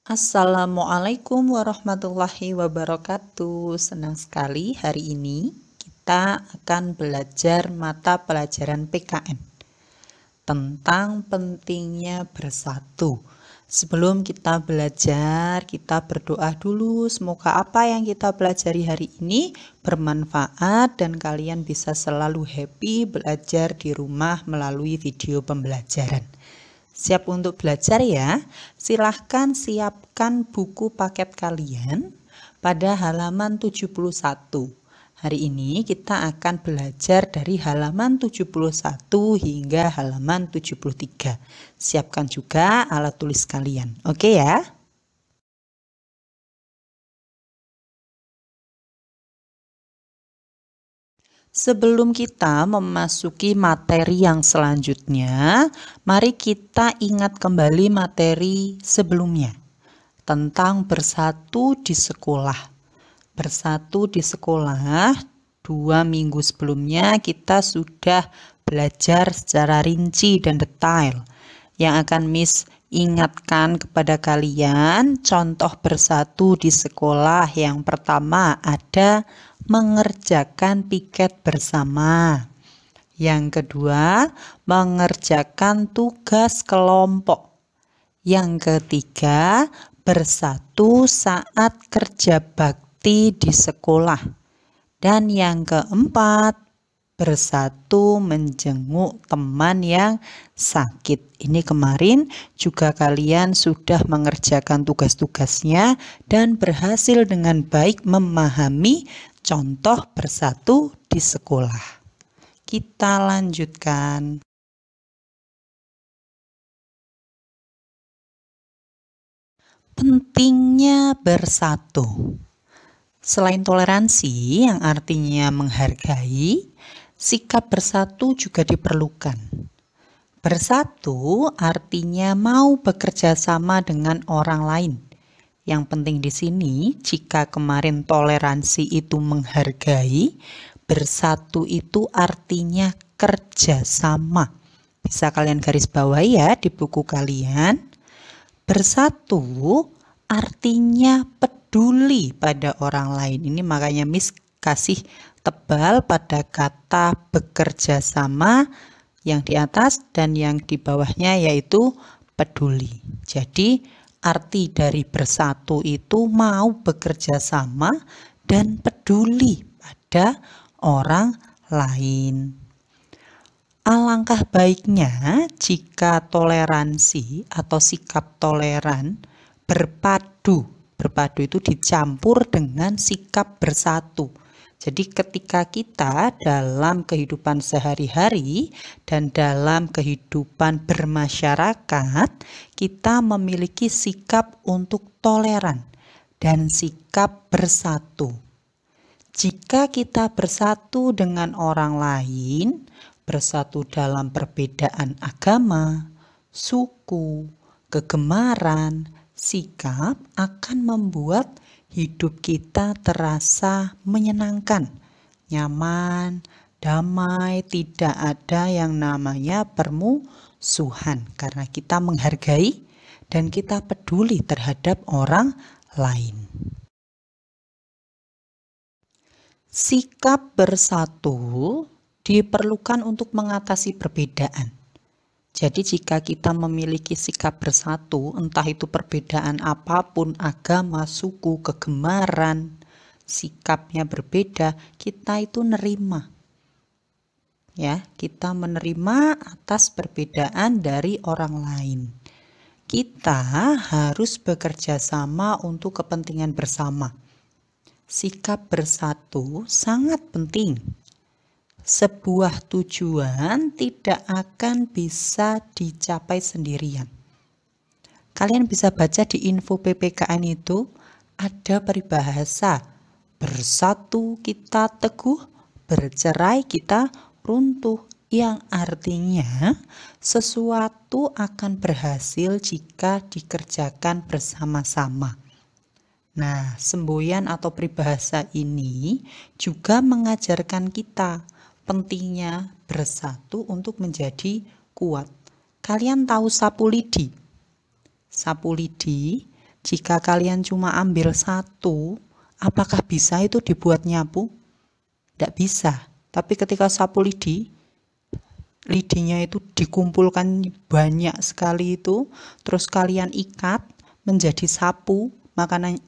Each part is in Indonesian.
Assalamualaikum warahmatullahi wabarakatuh. Senang sekali hari ini kita akan belajar mata pelajaran PKN tentang pentingnya bersatu. Sebelum kita belajar, kita berdoa dulu. Semoga apa yang kita pelajari hari ini bermanfaat dan kalian bisa selalu happy belajar di rumah melalui video pembelajaran. Siap untuk belajar ya? Silahkan siapkan buku paket kalian pada halaman 71. Hari ini kita akan belajar dari halaman 71 hingga halaman 73. Siapkan juga alat tulis kalian. Oke ya? Sebelum kita memasuki materi yang selanjutnya, mari kita ingat kembali materi sebelumnya tentang bersatu di sekolah. Bersatu di sekolah, 2 minggu sebelumnya kita sudah belajar secara rinci dan detail. Yang akan Miss ingatkan kepada kalian, contoh bersatu di sekolah yang pertama ada mengerjakan piket bersama. Yang kedua, mengerjakan tugas kelompok. Yang ketiga, bersatu saat kerja bakti di sekolah. Dan yang keempat, bersatu menjenguk teman yang sakit. Ini kemarin juga kalian sudah mengerjakan tugas-tugasnya dan berhasil dengan baik memahami contoh bersatu di sekolah. Kita lanjutkan. Pentingnya bersatu. Selain toleransi yang artinya menghargai, sikap bersatu juga diperlukan. Bersatu artinya mau bekerja sama dengan orang lain. Yang penting di sini, jika kemarin toleransi itu menghargai, bersatu itu artinya kerjasama. Bisa kalian garis bawahi ya di buku kalian. Bersatu artinya peduli pada orang lain. Ini makanya Miss kasih tebal pada kata bekerja sama yang di atas dan yang di bawahnya yaitu peduli. Jadi arti dari bersatu itu mau bekerja sama dan peduli pada orang lain. Alangkah baiknya jika toleransi atau sikap toleran berpadu. Berpadu itu dicampur dengan sikap bersatu. Jadi ketika kita dalam kehidupan sehari-hari dan dalam kehidupan bermasyarakat, kita memiliki sikap untuk toleran dan sikap bersatu. Jika kita bersatu dengan orang lain, bersatu dalam perbedaan agama, suku, kegemaran, sikap akan membuat hidup kita terasa menyenangkan, nyaman, damai, tidak ada yang namanya permusuhan karena kita menghargai dan kita peduli terhadap orang lain. Sikap bersatu diperlukan untuk mengatasi perbedaan. Jadi jika kita memiliki sikap bersatu, entah itu perbedaan apapun, agama, suku, kegemaran, sikapnya berbeda, kita itu nerima. Ya, kita menerima atas perbedaan dari orang lain. Kita harus bekerja sama untuk kepentingan bersama. Sikap bersatu sangat penting. Sebuah tujuan tidak akan bisa dicapai sendirian. Kalian bisa baca di info PPKN itu ada peribahasa, bersatu kita teguh, bercerai kita runtuh, yang artinya sesuatu akan berhasil jika dikerjakan bersama-sama. Nah, semboyan atau peribahasa ini juga mengajarkan kita pentingnya bersatu untuk menjadi kuat. Kalian tahu sapu lidi? Sapu lidi Jika kalian cuma ambil satu, apakah bisa itu dibuat nyapu? Tidak bisa. Tapi ketika sapu lidi, lidinya itu dikumpulkan banyak sekali itu, terus kalian ikat menjadi sapu,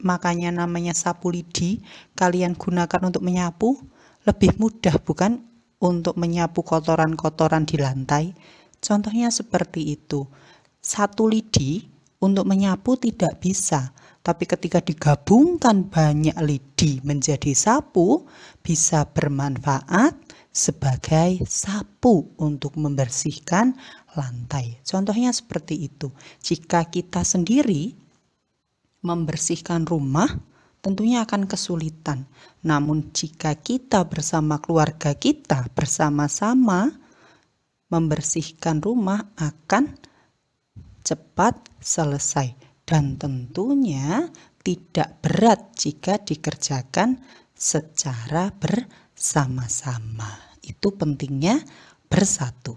makanya namanya sapu lidi, kalian gunakan untuk menyapu, lebih mudah bukan untuk menyapu kotoran-kotoran di lantai. Contohnya seperti itu. Satu lidi untuk menyapu tidak bisa, tapi ketika digabungkan banyak lidi menjadi sapu, bisa bermanfaat sebagai sapu untuk membersihkan lantai. Contohnya seperti itu. Jika kita sendiri membersihkan rumah, tentunya akan kesulitan. Namun jika kita bersama keluarga kita bersama-sama membersihkan rumah, akan cepat selesai. Dan tentunya tidak berat jika dikerjakan secara bersama-sama. Itu pentingnya bersatu.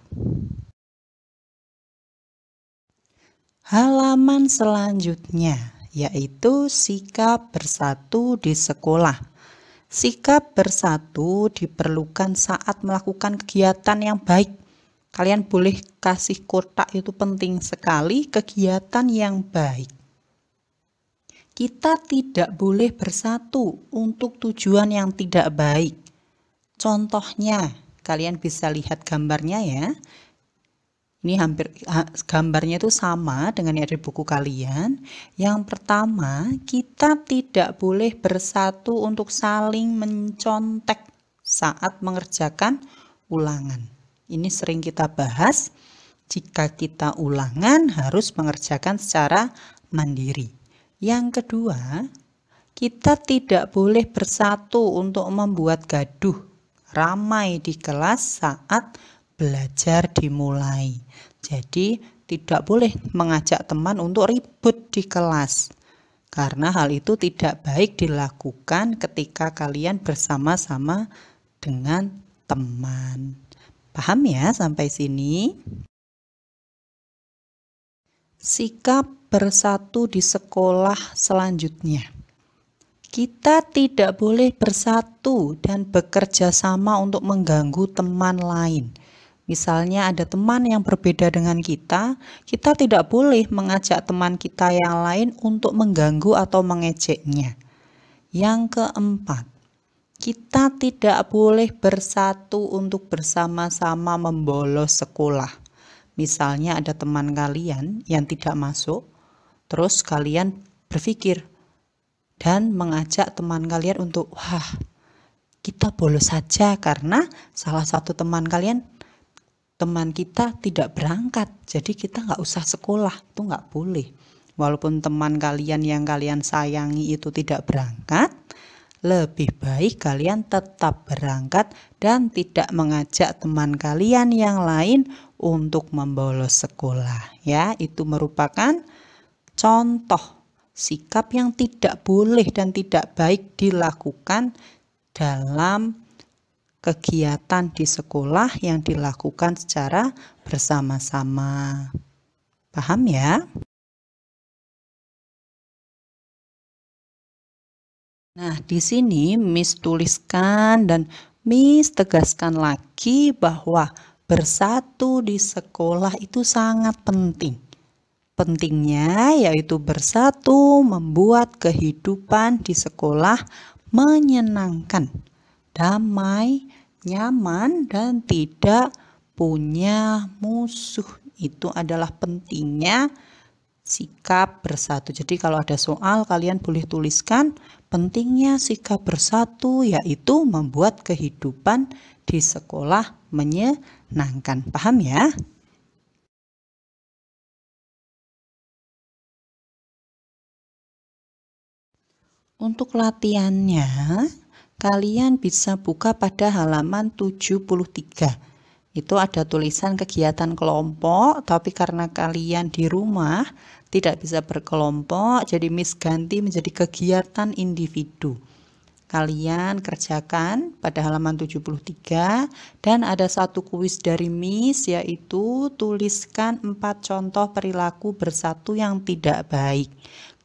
Halaman selanjutnya yaitu sikap bersatu di sekolah. Sikap bersatu diperlukan saat melakukan kegiatan yang baik. Kalian boleh kasih kotak, itu penting sekali, kegiatan yang baik. Kita tidak boleh bersatu untuk tujuan yang tidak baik. Contohnya, kalian bisa lihat gambarnya ya. Ini hampir gambarnya itu sama dengan yang ada di buku kalian. Yang pertama, kita tidak boleh bersatu untuk saling mencontek saat mengerjakan ulangan. Ini sering kita bahas. Jika kita ulangan harus mengerjakan secara mandiri. Yang kedua, kita tidak boleh bersatu untuk membuat gaduh ramai di kelas saat belajar dimulai. Jadi tidak boleh mengajak teman untuk ribut di kelas, karena hal itu tidak baik dilakukan ketika kalian bersama-sama dengan teman. Paham ya sampai sini? Sikap bersatu di sekolah selanjutnya. Kita tidak boleh bersatu dan bekerja sama untuk mengganggu teman lain. Misalnya ada teman yang berbeda dengan kita tidak boleh mengajak teman kita yang lain untuk mengganggu atau mengejeknya. Yang keempat, kita tidak boleh bersatu untuk bersama-sama membolos sekolah. Misalnya ada teman kalian yang tidak masuk, terus kalian berpikir dan mengajak teman kalian untuk, wah, kita bolos saja karena salah satu teman kita tidak berangkat, jadi kita nggak usah sekolah. Itu nggak boleh. Walaupun teman kalian yang kalian sayangi itu tidak berangkat, lebih baik kalian tetap berangkat dan tidak mengajak teman kalian yang lain untuk membolos sekolah. Ya, itu merupakan contoh sikap yang tidak boleh dan tidak baik dilakukan dalam kegiatan di sekolah yang dilakukan secara bersama-sama. Paham ya? Nah, di sini Miss tuliskan dan Miss tegaskan lagi bahwa bersatu di sekolah itu sangat penting. Pentingnya yaitu bersatu membuat kehidupan di sekolah menyenangkan, damai, nyaman, dan tidak punya musuh. Itu adalah pentingnya sikap bersatu. Jadi kalau ada soal kalian boleh tuliskan pentingnya sikap bersatu yaitu membuat kehidupan di sekolah menyenangkan. Paham ya? Untuk latihannya, kalian bisa buka pada halaman 73. Itu ada tulisan kegiatan kelompok, tapi karena kalian di rumah tidak bisa berkelompok, jadi Miss ganti menjadi kegiatan individu. Kalian kerjakan pada halaman 73 dan ada satu kuis dari Miss, yaitu tuliskan 4 contoh perilaku bersatu yang tidak baik.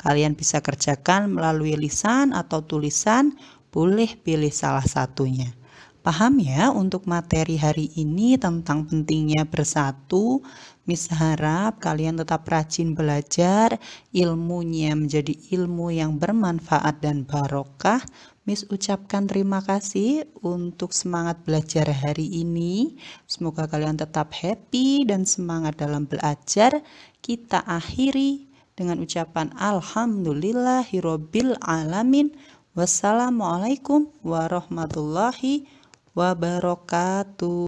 Kalian bisa kerjakan melalui lisan atau tulisan, boleh pilih salah satunya. Paham ya untuk materi hari ini tentang pentingnya bersatu? Miss harap kalian tetap rajin belajar, ilmunya menjadi ilmu yang bermanfaat dan barokah. Miss ucapkan terima kasih untuk semangat belajar hari ini. Semoga kalian tetap happy dan semangat dalam belajar. Kita akhiri dengan ucapan alhamdulillahirobbil alamin. Wassalamualaikum warahmatullahi wabarakatuh.